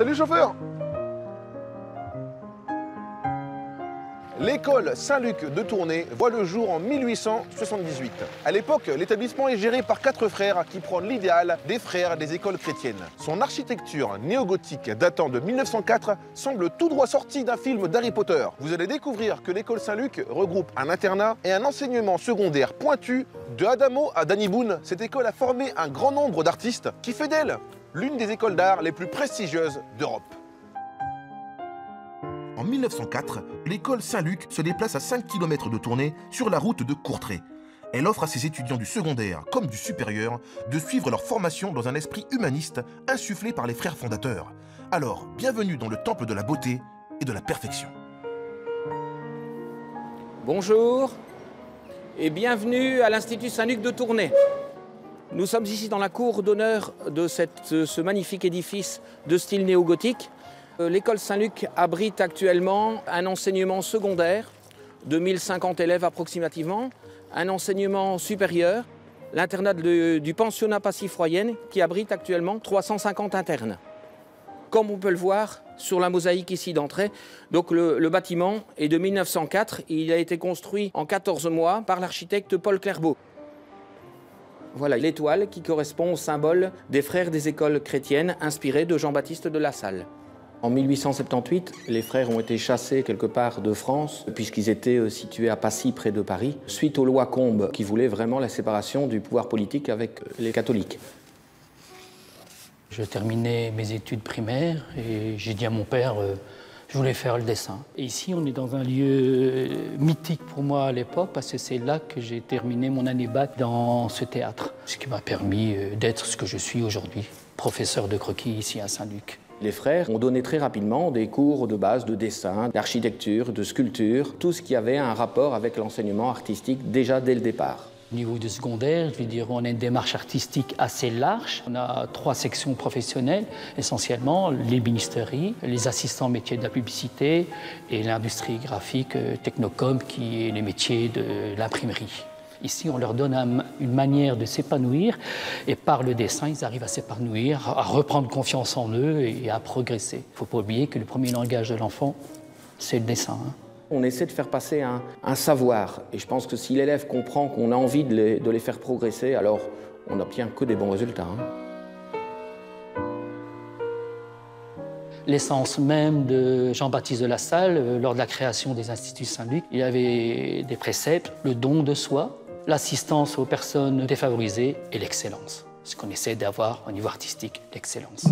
Salut chauffeur! L'école Saint-Luc de Tournai voit le jour en 1878. À l'époque, l'établissement est géré par 4 frères qui prônent l'idéal des frères des écoles chrétiennes. Son architecture néo-gothique datant de 1904 semble tout droit sortie d'un film d'Harry Potter. Vous allez découvrir que l'école Saint-Luc regroupe un internat et un enseignement secondaire pointu. De Adamo à Danny Boone, cette école a formé un grand nombre d'artistes qui fait d'elle l'une des écoles d'art les plus prestigieuses d'Europe. En 1904, l'école Saint-Luc se déplace à 5 km de Tournai sur la route de Courtrai. Elle offre à ses étudiants du secondaire comme du supérieur de suivre leur formation dans un esprit humaniste insufflé par les frères fondateurs. Alors, bienvenue dans le temple de la beauté et de la perfection. Bonjour et bienvenue à l'Institut Saint-Luc de Tournai. Nous sommes ici dans la cour d'honneur de ce magnifique édifice de style néo-gothique. L'école Saint-Luc abrite actuellement un enseignement secondaire de 1050 élèves approximativement, un enseignement supérieur, l'internat du pensionnat Passy-Froyenne qui abrite actuellement 350 internes. Comme on peut le voir sur la mosaïque ici d'entrée, donc le bâtiment est de 1904, il a été construit en 14 mois par l'architecte Paul Clerbeau. Voilà l'étoile qui correspond au symbole des frères des écoles chrétiennes inspiré de Jean-Baptiste de La Salle. En 1878, les frères ont été chassés quelque part de France, puisqu'ils étaient situés à Passy, près de Paris, suite aux lois Combes, qui voulaient vraiment la séparation du pouvoir politique avec les catholiques. Je terminais mes études primaires et j'ai dit à mon père, je voulais faire le dessin. Et ici, on est dans un lieu mythique pour moi à l'époque, parce que c'est là que j'ai terminé mon année bac dans ce théâtre, ce qui m'a permis d'être ce que je suis aujourd'hui, professeur de croquis ici à Saint-Luc. Les frères ont donné très rapidement des cours de base de dessin, d'architecture, de sculpture, tout ce qui avait un rapport avec l'enseignement artistique déjà dès le départ. Au niveau du secondaire, je veux dire, on a une démarche artistique assez large. On a 3 sections professionnelles, essentiellement l'ébénisterie, les assistants métiers de la publicité et l'industrie graphique technocom, qui est les métiers de l'imprimerie. Ici, on leur donne une manière de s'épanouir et par le dessin, ils arrivent à s'épanouir, à reprendre confiance en eux et à progresser. Il ne faut pas oublier que le premier langage de l'enfant, c'est le dessin. On essaie de faire passer un savoir. Et je pense que si l'élève comprend qu'on a envie de les faire progresser, alors on n'obtient que des bons résultats. L'essence même de Jean-Baptiste de La Salle, lors de la création des Instituts Saint-Luc, il y avait des préceptes, le don de soi, l'assistance aux personnes défavorisées et l'excellence. Ce qu'on essaie d'avoir au niveau artistique, l'excellence.